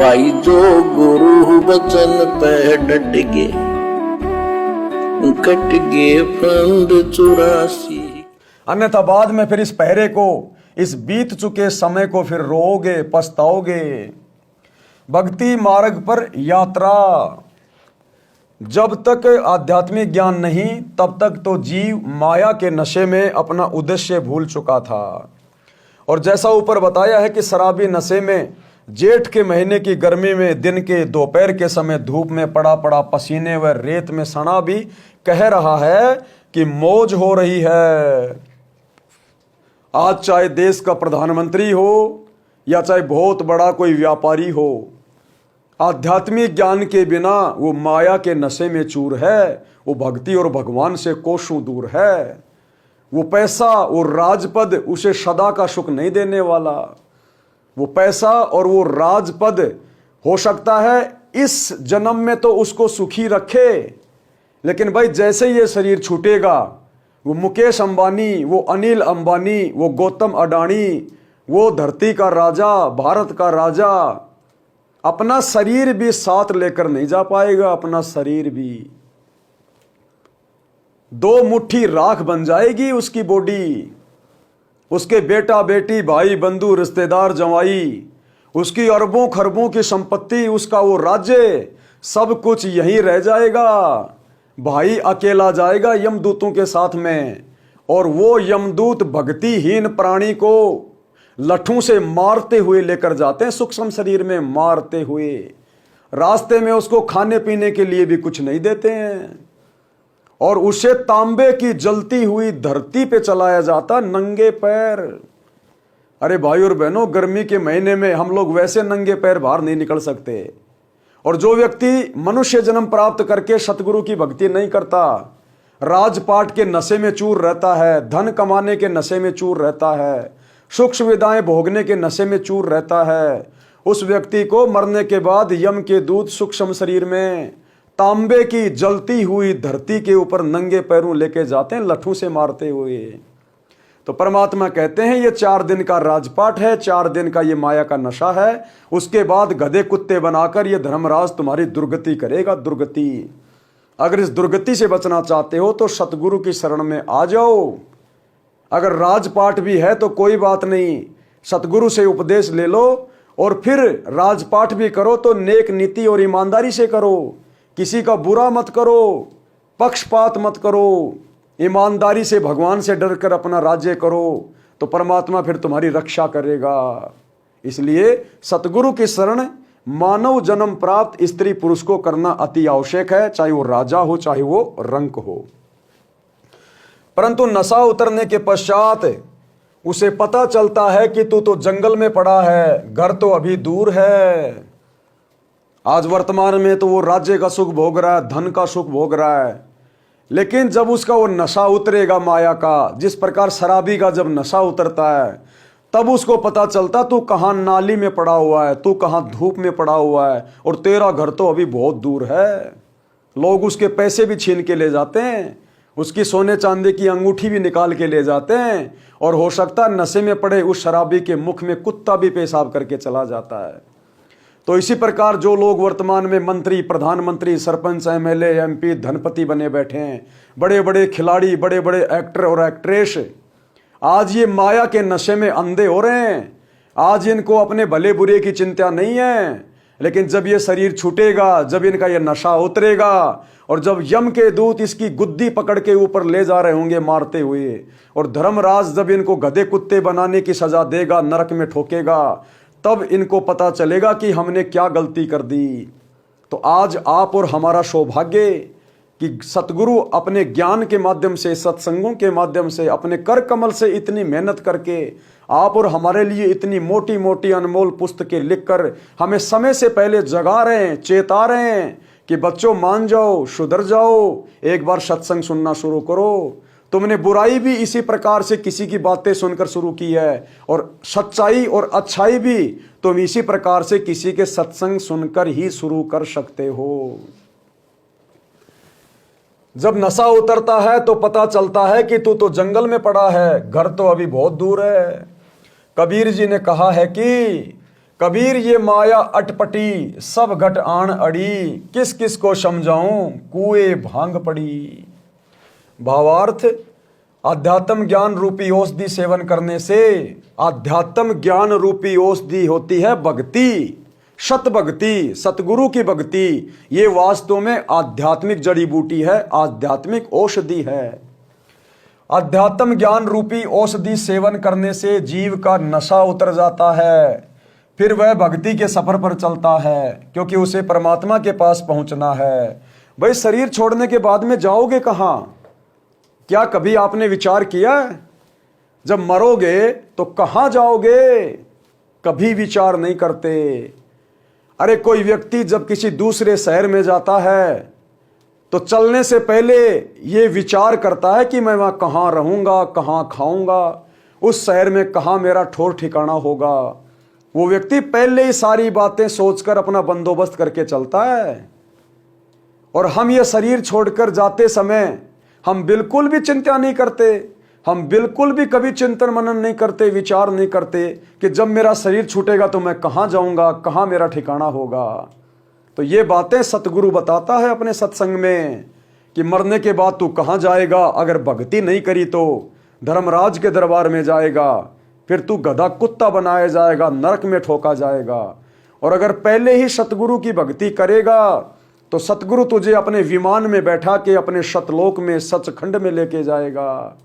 भाई जो गुरु बचन पे डट गे, कट गे फंद 84। अन्यथा बाद में फिर इस पहरे को, इस बीत चुके समय को फिर रोओगे, पछताओगे। भक्ति मार्ग पर यात्रा, जब तक आध्यात्मिक ज्ञान नहीं तब तक तो जीव माया के नशे में अपना उद्देश्य भूल चुका था। और जैसा ऊपर बताया है कि शराबी नशे में जेठ के महीने की गर्मी में दिन के दोपहर के समय धूप में पड़ा पड़ा पसीने व रेत में सना भी कह रहा है कि मौज हो रही है। आज चाहे देश का प्रधानमंत्री हो या चाहे बहुत बड़ा कोई व्यापारी हो, आध्यात्मिक ज्ञान के बिना वो माया के नशे में चूर है। वो भक्ति और भगवान से कोसों दूर है। वो पैसा और राजपद उसे सदा का सुख नहीं देने वाला। वो पैसा और वो राजपद हो सकता है इस जन्म में तो उसको सुखी रखे, लेकिन भाई जैसे ही ये शरीर छूटेगा, वो मुकेश अंबानी, वो अनिल अंबानी, वो गौतम अडानी, वो धरती का राजा, भारत का राजा, अपना शरीर भी साथ लेकर नहीं जा पाएगा। अपना शरीर भी 2 मुट्ठी राख बन जाएगी उसकी बॉडी। उसके बेटा बेटी, भाई बंधु, रिश्तेदार, जवाई, उसकी अरबों खरबों की संपत्ति, उसका वो राज्य, सब कुछ यहीं रह जाएगा। भाई अकेला जाएगा यमदूतों के साथ में। और वो यमदूत भक्तिहीन प्राणी को लठों से मारते हुए लेकर जाते हैं, सूक्ष्म शरीर में मारते हुए। रास्ते में उसको खाने पीने के लिए भी कुछ नहीं देते हैं और उसे तांबे की जलती हुई धरती पे चलाया जाता नंगे पैर। अरे भाई और बहनों, गर्मी के महीने में हम लोग वैसे नंगे पैर बाहर नहीं निकल सकते। और जो व्यक्ति मनुष्य जन्म प्राप्त करके सतगुरु की भक्ति नहीं करता, राजपाट के नशे में चूर रहता है, धन कमाने के नशे में चूर रहता है, सुख सुविधाएं भोगने के नशे में चूर रहता है, उस व्यक्ति को मरने के बाद यम के दूत सूक्ष्म शरीर में तांबे की जलती हुई धरती के ऊपर नंगे पैरों लेके जाते हैं, लठों से मारते हुए। तो परमात्मा कहते हैं ये 4 दिन का राजपाट है, 4 दिन का ये माया का नशा है। उसके बाद गधे कुत्ते बनाकर ये धर्मराज तुम्हारी दुर्गति करेगा, दुर्गति। अगर इस दुर्गति से बचना चाहते हो तो सतगुरु की शरण में आ जाओ। अगर राजपाट भी है तो कोई बात नहीं, सतगुरु से उपदेश ले लो और फिर राजपाट भी करो तो नेक नीति और ईमानदारी से करो। किसी का बुरा मत करो, पक्षपात मत करो, ईमानदारी से भगवान से डरकर अपना राज्य करो, तो परमात्मा फिर तुम्हारी रक्षा करेगा। इसलिए सतगुरु की शरण मानव जन्म प्राप्त स्त्री पुरुष को करना अति आवश्यक है, चाहे वो राजा हो चाहे वो रंक हो। परंतु नशा उतरने के पश्चात उसे पता चलता है कि तू तो जंगल में पड़ा है, घर तो अभी दूर है। आज वर्तमान में तो वो राज्य का सुख भोग रहा है, धन का सुख भोग रहा है, लेकिन जब उसका वो नशा उतरेगा माया का, जिस प्रकार शराबी का जब नशा उतरता है, तब उसको पता चलता तू कहाँ नाली में पड़ा हुआ है, तू कहाँ धूप में पड़ा हुआ है और तेरा घर तो अभी बहुत दूर है। लोग उसके पैसे भी छीन के ले जाते हैं, उसकी सोने चांदी की अंगूठी भी निकाल के ले जाते हैं, और हो सकता है नशे में पड़े उस शराबी के मुख में कुत्ता भी पेशाब करके चला जाता है। तो इसी प्रकार जो लोग वर्तमान में मंत्री, प्रधानमंत्री, सरपंच, एमएलए, एमपी, धनपति बने बैठे हैं, बड़े बड़े खिलाड़ी, बड़े बड़े एक्टर और एक्ट्रेस, आज ये माया के नशे में अंधे हो रहे हैं। आज इनको अपने भले बुरे की चिंता नहीं है, लेकिन जब ये शरीर छूटेगा, जब इनका ये नशा उतरेगा और जब यम के दूत इसकी गुद्दी पकड़ के ऊपर ले जा रहे होंगे मारते हुए, और धर्मराज जब इनको गधे कुत्ते बनाने की सजा देगा, नरक में ठोकेगा, तब इनको पता चलेगा कि हमने क्या गलती कर दी। तो आज आप और हमारा सौभाग्य कि सतगुरु अपने ज्ञान के माध्यम से, सत्संगों के माध्यम से, अपने कर कमल से इतनी मेहनत करके आप और हमारे लिए इतनी मोटी मोटी अनमोल पुस्तकें लिखकर हमें समय से पहले जगा रहे हैं, चेता रहे हैं कि बच्चों मान जाओ, सुधर जाओ, एक बार सत्संग सुनना शुरू करो। तुमने बुराई भी इसी प्रकार से किसी की बातें सुनकर शुरू की है, और सच्चाई और अच्छाई भी तुम इसी प्रकार से किसी के सत्संग सुनकर ही शुरू कर सकते हो। जब नशा उतरता है तो पता चलता है कि तू तो जंगल में पड़ा है, घर तो अभी बहुत दूर है। कबीर जी ने कहा है कि कबीर ये माया अटपटी, सब घट आन अड़ी, किस किस को समझाऊं कुएं भांग पड़ी। भावार्थ, आध्यात्म ज्ञान रूपी औषधि सेवन करने से, आध्यात्म ज्ञान रूपी औषधि होती है भक्ति, सत भक्ति, सतगुरु की भक्ति। ये वास्तव में आध्यात्मिक जड़ी बूटी है, आध्यात्मिक औषधि है। आध्यात्म ज्ञान रूपी औषधि सेवन करने से जीव का नशा उतर जाता है, फिर वह भक्ति के सफर पर चलता है, क्योंकि उसे परमात्मा के पास पहुंचना है। भाई, शरीर छोड़ने के बाद में जाओगे कहां? क्या कभी आपने विचार किया? जब मरोगे तो कहां जाओगे? कभी विचार नहीं करते। अरे, कोई व्यक्ति जब किसी दूसरे शहर में जाता है तो चलने से पहले यह विचार करता है कि मैं वहां कहां रहूंगा, कहां खाऊंगा, उस शहर में कहां मेरा ठौर ठिकाना होगा। वो व्यक्ति पहले ही सारी बातें सोचकर अपना बंदोबस्त करके चलता है। और हम ये शरीर छोड़कर जाते समय हम बिल्कुल भी चिंता नहीं करते, हम बिल्कुल भी कभी चिंतन मनन नहीं करते, विचार नहीं करते कि जब मेरा शरीर छूटेगा तो मैं कहां जाऊंगा, कहां मेरा ठिकाना होगा। तो ये बातें सतगुरु बताता है अपने सत्संग में कि मरने के बाद तू कहां जाएगा। अगर भक्ति नहीं करी तो धर्मराज के दरबार में जाएगा, फिर तू गधा कुत्ता बनाया जाएगा, नरक में ठोका जाएगा। और अगर पहले ही सतगुरु की भक्ति करेगा तो सतगुरु तुझे अपने विमान में बैठा के अपने सतलोक में, सचखंड में लेके जाएगा।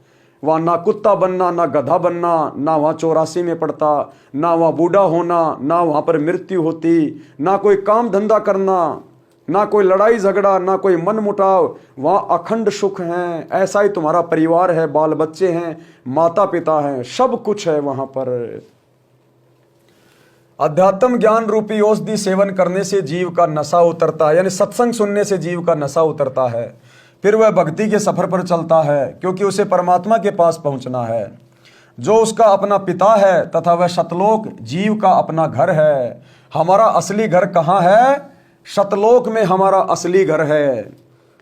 वहाँ ना कुत्ता बनना, ना गधा बनना, ना वहाँ 84 में पड़ता, ना वहाँ बूढ़ा होना, ना वहाँ पर मृत्यु होती, ना कोई काम धंधा करना, ना कोई लड़ाई झगड़ा, ना कोई मन मुटाव। वहाँ अखंड सुख है। ऐसा ही तुम्हारा परिवार है, बाल बच्चे हैं, माता पिता हैं, सब कुछ है वहाँ पर। अध्यात्म ज्ञान रूपी औषधि सेवन करने से जीव का नशा उतरता है, यानी सत्संग सुनने से जीव का नशा उतरता है। फिर वह भक्ति के सफर पर चलता है, क्योंकि उसे परमात्मा के पास पहुंचना है, जो उसका अपना पिता है तथा वह सतलोक जीव का अपना घर है। हमारा असली घर कहाँ है? सतलोक में हमारा असली घर है।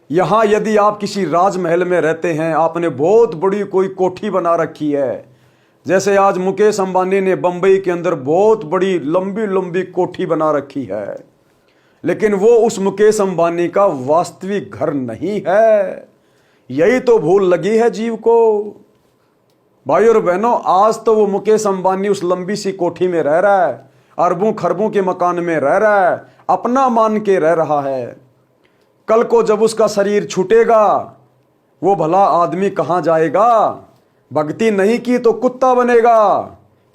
यहाँ यदि आप किसी राजमहल में रहते हैं, आपने बहुत बड़ी कोई कोठी बना रखी है, जैसे आज मुकेश अंबानी ने बंबई के अंदर बहुत बड़ी लंबी लंबी कोठी बना रखी है, लेकिन वो उस मुकेश अंबानी का वास्तविक घर नहीं है। यही तो भूल लगी है जीव को। भाई और बहनों, आज तो वो मुकेश अंबानी उस लंबी सी कोठी में रह रहा है, अरबों खरबों के मकान में रह रहा है, अपना मान के रह रहा है। कल को जब उसका शरीर छूटेगा, वो भला आदमी कहाँ जाएगा? भक्ति नहीं की तो कुत्ता बनेगा,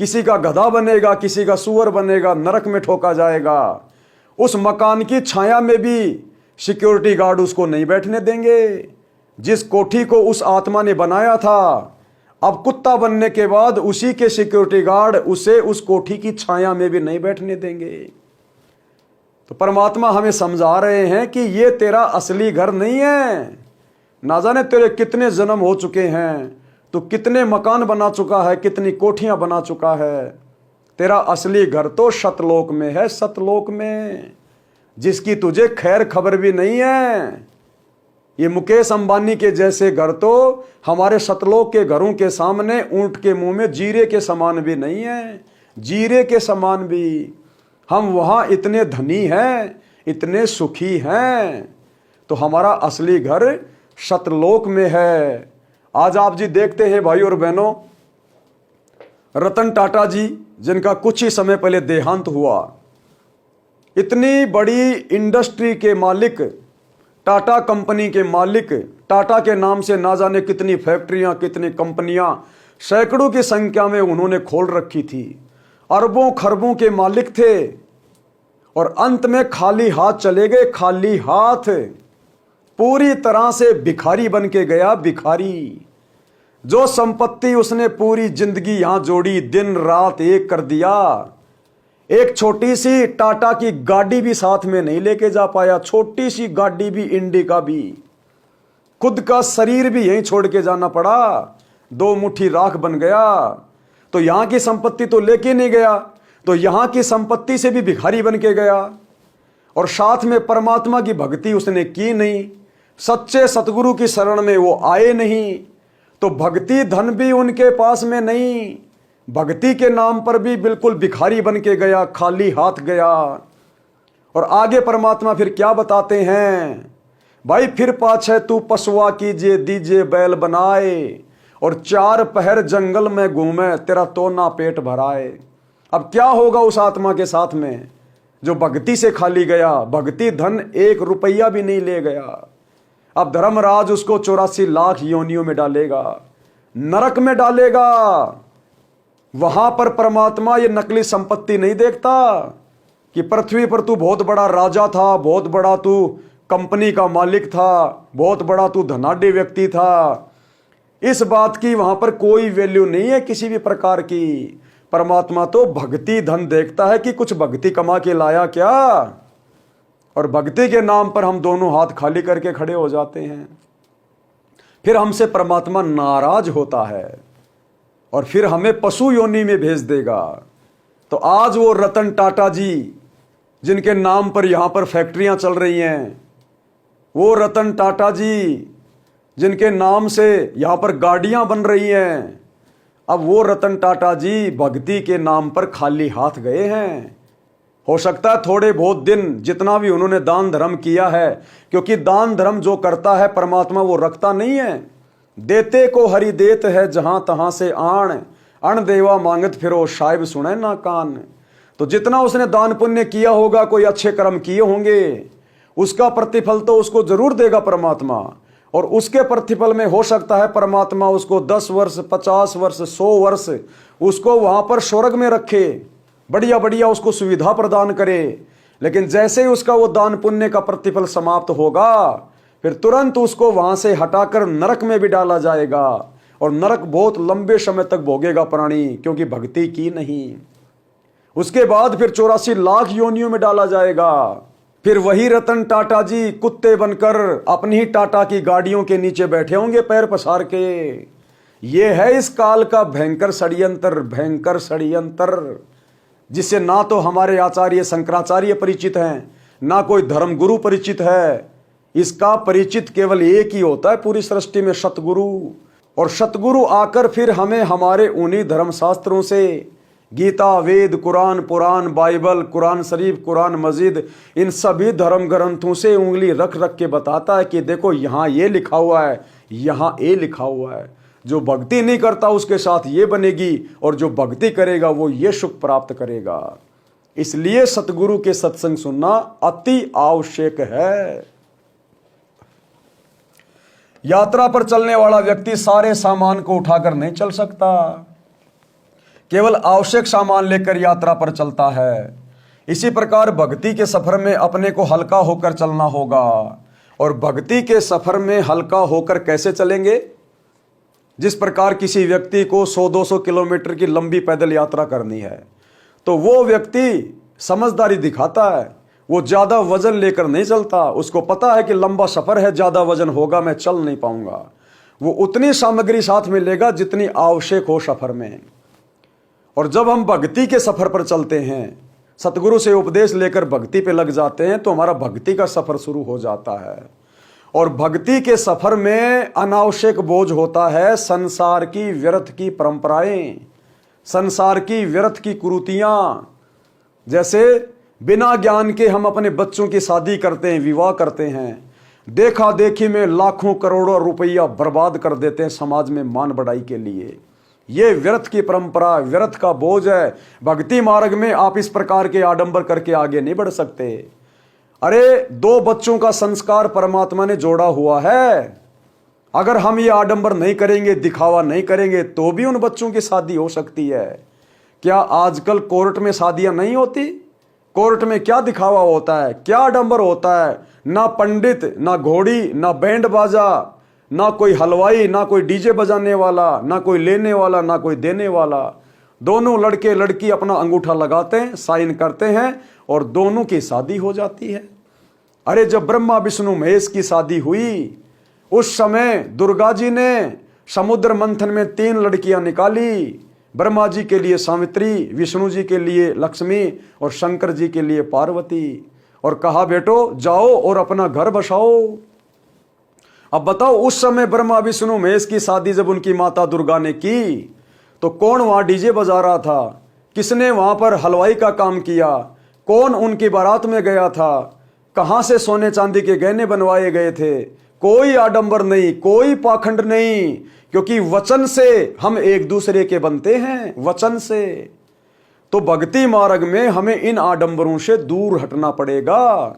किसी का गधा बनेगा, किसी का सुअर बनेगा, नरक में ठोका जाएगा। उस मकान की छाया में भी सिक्योरिटी गार्ड उसको नहीं बैठने देंगे। जिस कोठी को उस आत्मा ने बनाया था, अब कुत्ता बनने के बाद उसी के सिक्योरिटी गार्ड उसे उस कोठी की छाया में भी नहीं बैठने देंगे। तो परमात्मा हमें समझा रहे हैं कि ये तेरा असली घर नहीं है। ना जाने तेरे कितने जन्म हो चुके हैं, तो कितने मकान बना चुका है, कितनी कोठियां बना चुका है। तेरा असली घर तो सतलोक में है, सतलोक में, जिसकी तुझे खैर खबर भी नहीं है। ये मुकेश अंबानी के जैसे घर तो हमारे सतलोक के घरों के सामने ऊंट के मुंह में जीरे के समान भी नहीं है, जीरे के समान भी। हम वहां इतने धनी हैं, इतने सुखी हैं, तो हमारा असली घर सतलोक में है। आज आप जी देखते हैं भाई और बहनों, रतन टाटा जी, जिनका कुछ ही समय पहले देहांत हुआ, इतनी बड़ी इंडस्ट्री के मालिक, टाटा कंपनी के मालिक, टाटा के नाम से ना जाने कितनी फैक्ट्रियां, कितनी कंपनियां, सैकड़ों की संख्या में उन्होंने खोल रखी थी, अरबों खरबों के मालिक थे, और अंत में खाली हाथ चले गए। खाली हाथ, पूरी तरह से भिखारी बन के गया, भिखारी। जो संपत्ति उसने पूरी जिंदगी यहां जोड़ी, दिन रात एक कर दिया। एक छोटी सी टाटा की गाड़ी भी साथ में नहीं लेके जा पाया, छोटी सी गाड़ी भी, इंडिका भी। खुद का शरीर भी यहीं छोड़ के जाना पड़ा, 2 मुट्ठी राख बन गया। तो यहां की संपत्ति तो लेके नहीं गया, तो यहां की संपत्ति से भी भिखारी बन के गया। और साथ में परमात्मा की भक्ति उसने की नहीं, सच्चे सतगुरु की शरण में वो आए नहीं, तो भक्ति धन भी उनके पास में नहीं, भक्ति के नाम पर भी बिल्कुल भिखारी बन के गया, खाली हाथ गया। और आगे परमात्मा फिर क्या बताते हैं, भाई फिर पाछे तू पशुआ कीजिए, दीजिए बैल बनाए, और 4 पहर जंगल में घूमे, तेरा तो ना पेट भराए। अब क्या होगा उस आत्मा के साथ में जो भक्ति से खाली गया? भक्ति धन 1 रुपया भी नहीं ले गया। अब धर्मराज उसको 84 लाख योनियों में डालेगा, नरक में डालेगा। वहां पर परमात्मा ये नकली संपत्ति नहीं देखता कि पृथ्वी पर तू बहुत बड़ा राजा था, बहुत बड़ा तू कंपनी का मालिक था, बहुत बड़ा तू धनाढ्य व्यक्ति था। इस बात की वहां पर कोई वैल्यू नहीं है किसी भी प्रकार की। परमात्मा तो भक्ति धन देखता है कि कुछ भक्ति कमा के लाया क्या, और भक्ति के नाम पर हम दोनों हाथ खाली करके खड़े हो जाते हैं। फिर हमसे परमात्मा नाराज होता है और फिर हमें पशु योनि में भेज देगा। तो आज वो रतन टाटा जी जिनके नाम पर यहां पर फैक्ट्रियां चल रही हैं, वो रतन टाटा जी जिनके नाम से यहां पर गाड़ियां बन रही हैं, अब वो रतन टाटा जी भक्ति के नाम पर खाली हाथ गए हैं। हो सकता है थोड़े बहुत दिन जितना भी उन्होंने दान धर्म किया है, क्योंकि दान धर्म जो करता है परमात्मा वो रखता नहीं है। देते को हरि देत है जहां तहां से आण, अण देवा मांगत फिरो शायब सुने ना कान। तो जितना उसने दान पुण्य किया होगा, कोई अच्छे कर्म किए होंगे, उसका प्रतिफल तो उसको जरूर देगा परमात्मा। और उसके प्रतिफल में हो सकता है परमात्मा उसको 10 वर्ष, 50 वर्ष, 100 वर्ष उसको वहां पर स्वर्ग में रखे, बढ़िया बढ़िया उसको सुविधा प्रदान करे। लेकिन जैसे ही उसका वो दान पुण्य का प्रतिफल समाप्त होगा, फिर तुरंत उसको वहां से हटाकर नरक में भी डाला जाएगा। और नरक बहुत लंबे समय तक भोगेगा प्राणी, क्योंकि भक्ति की नहीं। उसके बाद फिर 84 लाख योनियों में डाला जाएगा। फिर वही रतन टाटा जी कुत्ते बनकर अपनी ही टाटा की गाड़ियों के नीचे बैठे होंगे पैर पसार के। ये है इस काल का भयंकर षड्यंत्र, भयंकर षड्यंत्र, जिससे ना तो हमारे आचार्य शंकराचार्य परिचित हैं, ना कोई धर्मगुरु परिचित है। इसका परिचित केवल एक ही होता है पूरी सृष्टि में, सतगुरु। और सतगुरु आकर फिर हमें हमारे उन्हीं धर्मशास्त्रों से, गीता, वेद, कुरान, पुराण, बाइबल, कुरान शरीफ, कुरान मजीद, इन सभी धर्म ग्रंथों से उंगली रख रख के बताता है कि देखो यहाँ ये लिखा हुआ है, यहाँ ये लिखा हुआ है। जो भक्ति नहीं करता उसके साथ ये बनेगी, और जो भक्ति करेगा वो ये सुख प्राप्त करेगा। इसलिए सतगुरु के सत्संग सुनना अति आवश्यक है। यात्रा पर चलने वाला व्यक्ति सारे सामान को उठाकर नहीं चल सकता, केवल आवश्यक सामान लेकर यात्रा पर चलता है। इसी प्रकार भक्ति के सफर में अपने को हल्का होकर चलना होगा। और भक्ति के सफर में हल्का होकर कैसे चलेंगे? जिस प्रकार किसी व्यक्ति को 100-200 किलोमीटर की लंबी पैदल यात्रा करनी है, तो वो व्यक्ति समझदारी दिखाता है, वो ज्यादा वजन लेकर नहीं चलता। उसको पता है कि लंबा सफर है, ज्यादा वजन होगा, मैं चल नहीं पाऊंगा। वो उतनी सामग्री साथ में लेगा जितनी आवश्यक हो सफर में। और जब हम भक्ति के सफर पर चलते हैं, सतगुरु से उपदेश लेकर भक्ति पे लग जाते हैं, तो हमारा भक्ति का सफर शुरू हो जाता है। और भक्ति के सफर में अनावश्यक बोझ होता है संसार की व्यर्थ की परंपराएं, संसार की व्यर्थ की कुरीतियां। जैसे बिना ज्ञान के हम अपने बच्चों की शादी करते हैं, विवाह करते हैं, देखा देखी में लाखों करोड़ों रुपया बर्बाद कर देते हैं समाज में मान बढ़ाई के लिए। ये व्यर्थ की परंपरा, व्यर्थ का बोझ है। भक्ति मार्ग में आप इस प्रकार के आडंबर करके आगे नहीं बढ़ सकते। अरे 2 बच्चों का संस्कार परमात्मा ने जोड़ा हुआ है। अगर हम ये आडंबर नहीं करेंगे, दिखावा नहीं करेंगे, तो भी उन बच्चों की शादी हो सकती है। क्या आजकल कोर्ट में शादियां नहीं होती? कोर्ट में क्या दिखावा होता है, क्या आडंबर होता है? ना पंडित, ना घोड़ी, ना बैंड बाजा, ना कोई हलवाई, ना कोई डीजे बजाने वाला, ना कोई लेने वाला, ना कोई देने वाला। दोनों लड़के लड़की अपना अंगूठा लगाते हैं, साइन करते हैं, और दोनों की शादी हो जाती है। अरे जब ब्रह्मा विष्णु महेश की शादी हुई, उस समय दुर्गा जी ने समुद्र मंथन में 3 लड़कियां निकाली। ब्रह्मा जी के लिए सावित्री, विष्णु जी के लिए लक्ष्मी, और शंकर जी के लिए पार्वती। और कहा बेटो जाओ और अपना घर बसाओ। अब बताओ, उस समय ब्रह्मा विष्णु महेश की शादी जब उनकी माता दुर्गा ने की, तो कौन वहाँ डीजे बजा रहा था, किसने वहाँ पर हलवाई का काम किया, कौन उनकी बारात में गया था, कहाँ से सोने चांदी के गहने बनवाए गए थे। कोई आडंबर नहीं, कोई पाखंड नहीं, क्योंकि वचन से हम एक दूसरे के बनते हैं, वचन से। तो भक्ति मार्ग में हमें इन आडंबरों से दूर हटना पड़ेगा।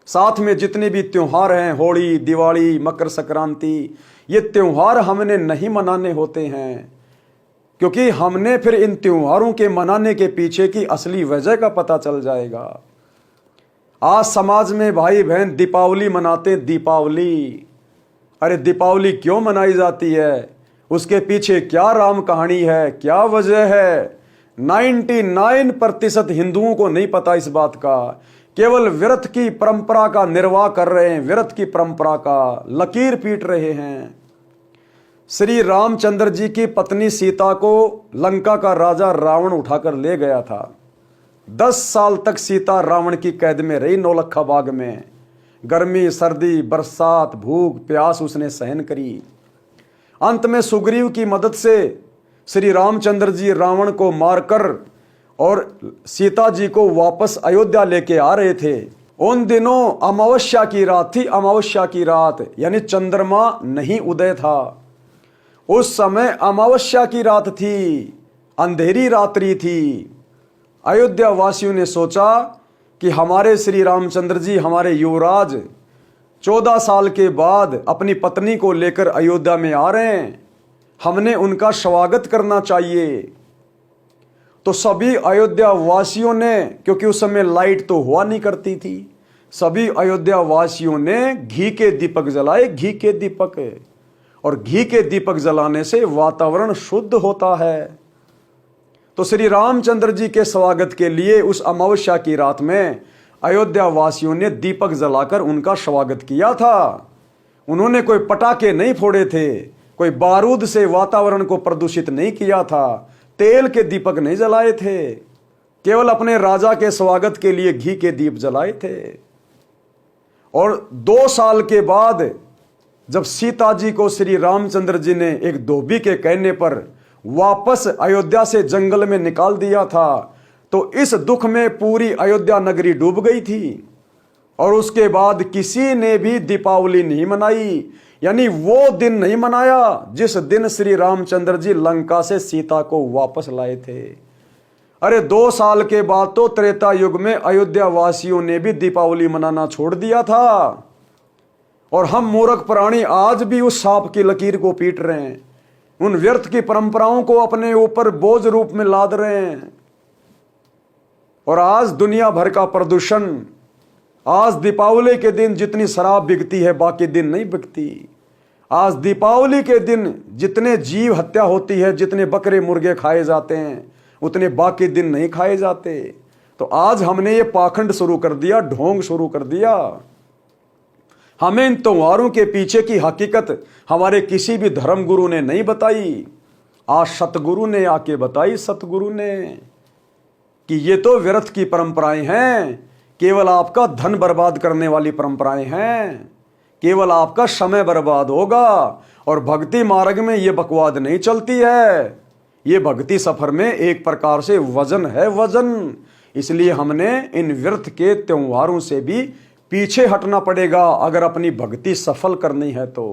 साथ में जितने भी त्योहार हैं, होली, दिवाली, मकर संक्रांति, ये त्योहार हमने नहीं मनाने होते हैं, क्योंकि हमने फिर इन त्योहारों के मनाने के पीछे की असली वजह का पता चल जाएगा। आज समाज में भाई बहन दीपावली मनाते हैं, दीपावली। अरे दीपावली क्यों मनाई जाती है, उसके पीछे क्या राम कहानी है, क्या वजह है, 99% हिंदुओं को नहीं पता इस बात का। केवल व्रत की परंपरा का निर्वाह कर रहे हैं, व्रत की परंपरा का लकीर पीट रहे हैं। श्री रामचंद्र जी की पत्नी सीता को लंका का राजा रावण उठाकर ले गया था। 10 साल तक सीता रावण की कैद में रही, नौलखा बाग में। गर्मी, सर्दी, बरसात, भूख, प्यास उसने सहन करी। अंत में सुग्रीव की मदद से श्री रामचंद्र जी रावण को मारकर और सीता जी को वापस अयोध्या लेके आ रहे थे। उन दिनों अमावस्या की रात थी, अमावस्या की रात, यानी चंद्रमा नहीं उदय था। उस समय अमावस्या की रात थी, अंधेरी रात्रि थी। अयोध्या वासियों ने सोचा कि हमारे श्री रामचंद्र जी, हमारे युवराज 14 साल के बाद अपनी पत्नी को लेकर अयोध्या में आ रहे हैं, हमने उनका स्वागत करना चाहिए। तो सभी अयोध्या वासियों ने, क्योंकि उस समय लाइट तो हुआ नहीं करती थी, सभी अयोध्या वासियों ने घी के दीपक जलाए, घी के दीपक। और घी के दीपक जलाने से वातावरण शुद्ध होता है। तो श्री रामचंद्र जी के स्वागत के लिए उस अमावस्या की रात में अयोध्या वासियों ने दीपक जलाकर उनका स्वागत किया था। उन्होंने कोई पटाखे नहीं फोड़े थे, कोई बारूद से वातावरण को प्रदूषित नहीं किया था, तेल के दीपक नहीं जलाए थे, केवल अपने राजा के स्वागत के लिए घी के दीप जलाए थे। और 2 साल के बाद जब सीता जी को श्री रामचंद्र जी ने एक धोबी के कहने पर वापस अयोध्या से जंगल में निकाल दिया था, तो इस दुख में पूरी अयोध्या नगरी डूब गई थी। और उसके बाद किसी ने भी दीपावली नहीं मनाई, यानी वो दिन नहीं मनाया जिस दिन श्री रामचंद्र जी लंका से सीता को वापस लाए थे। अरे 2 साल के बाद तो त्रेता युग में अयोध्या वासियों ने भी दीपावली मनाना छोड़ दिया था। और हम मूर्ख प्राणी आज भी उस सांप की लकीर को पीट रहे हैं, उन व्यर्थ की परंपराओं को अपने ऊपर बोझ रूप में लाद रहे हैं। और आज दुनिया भर का प्रदूषण, आज दीपावली के दिन जितनी शराब बिकती है बाकी दिन नहीं बिकती। आज दीपावली के दिन जितने जीव हत्या होती है, जितने बकरे मुर्गे खाए जाते हैं, उतने बाकी दिन नहीं खाए जाते। तो आज हमने ये पाखंड शुरू कर दिया, ढोंग शुरू कर दिया। हमें इन त्योहारों के पीछे की हकीकत हमारे किसी भी धर्म गुरु ने नहीं बताई। आज सतगुरु ने आके बताई, सतगुरु ने, कि ये तो व्यर्थ की परंपराएं हैं, केवल आपका धन बर्बाद करने वाली परंपराएं हैं, केवल आपका समय बर्बाद होगा। और भक्ति मार्ग में ये बकवाद नहीं चलती है। ये भक्ति सफर में एक प्रकार से वजन है, वजन। इसलिए हमने इन व्यर्थ के त्योहारों से भी पीछे हटना पड़ेगा अगर अपनी भक्ति सफल करनी है तो।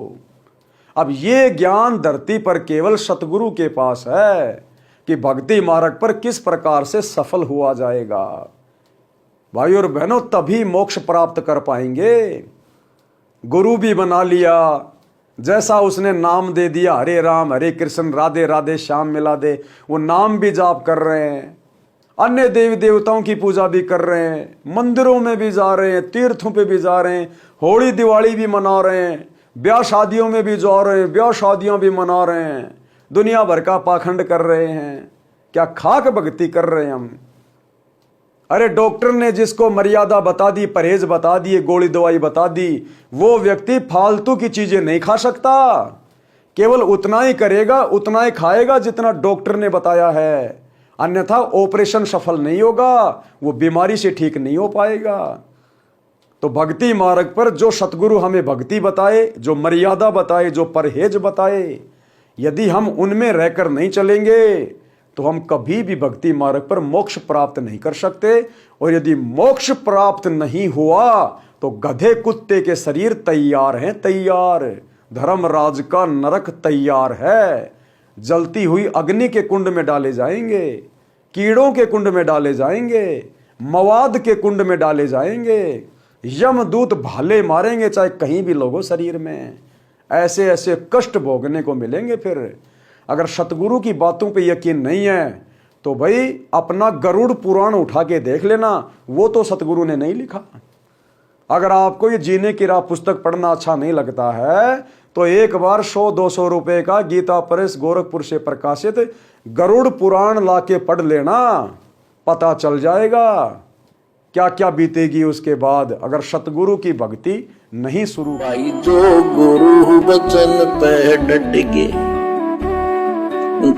अब ये ज्ञान धरती पर केवल सतगुरु के पास है कि भक्ति मार्ग पर किस प्रकार से सफल हुआ जाएगा। भाई और बहनों, तभी मोक्ष प्राप्त कर पाएंगे। गुरु भी बना लिया, जैसा उसने नाम दे दिया, हरे राम हरे कृष्ण राधे राधे श्याम मिला दे, वो नाम भी जाप कर रहे हैं, अन्य देवी देवताओं की पूजा भी कर रहे हैं, मंदिरों में भी जा रहे हैं, तीर्थों पे भी जा रहे हैं, होली दिवाली भी मना रहे हैं, ब्याह शादियों में भी जा रहे हैं, ब्याह शादियां भी मना रहे हैं, दुनिया भर का पाखंड कर रहे हैं। क्या खाक भक्ति कर रहे हैं हम? अरे डॉक्टर ने जिसको मर्यादा बता दी, परहेज बता दिए, गोली दवाई बता दी, वो व्यक्ति फालतू की चीजें नहीं खा सकता। केवल उतना ही करेगा, उतना ही खाएगा जितना डॉक्टर ने बताया है, अन्यथा ऑपरेशन सफल नहीं होगा, वो बीमारी से ठीक नहीं हो पाएगा। तो भक्ति मार्ग पर जो सतगुरु हमें भक्ति बताए, जो मर्यादा बताए, जो परहेज बताए, यदि हम उनमें रहकर नहीं चलेंगे तो हम कभी भी भक्ति मार्ग पर मोक्ष प्राप्त नहीं कर सकते। और यदि मोक्ष प्राप्त नहीं हुआ तो गधे कुत्ते के शरीर तैयार हैं, तैयार। धर्मराज का नरक तैयार है। जलती हुई अग्नि के कुंड में डाले जाएंगे, कीड़ों के कुंड में डाले जाएंगे, मवाद के कुंड में डाले जाएंगे। यमदूत भाले मारेंगे चाहे कहीं भी लोगों शरीर में। ऐसे ऐसे कष्ट भोगने को मिलेंगे। फिर अगर सतगुरु की बातों पे यकीन नहीं है तो भाई अपना गरुड़ पुराण उठा के देख लेना, वो तो सतगुरु ने नहीं लिखा। अगर आपको ये जीने की राह पुस्तक पढ़ना अच्छा नहीं लगता है तो एक बार 100-200 रुपए का गीता प्रेस गोरखपुर से प्रकाशित गरुड़ पुराण लाके पढ़ लेना, पता चल जाएगा क्या क्या बीतेगी उसके बाद अगर सतगुरु की भक्ति नहीं शुरू। भाई जो गुरु बचन पे डट के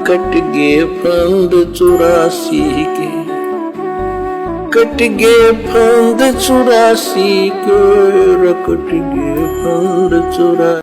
कट गए फंद 84 के, कट गए फंद 84 के, कट गए फंद 84।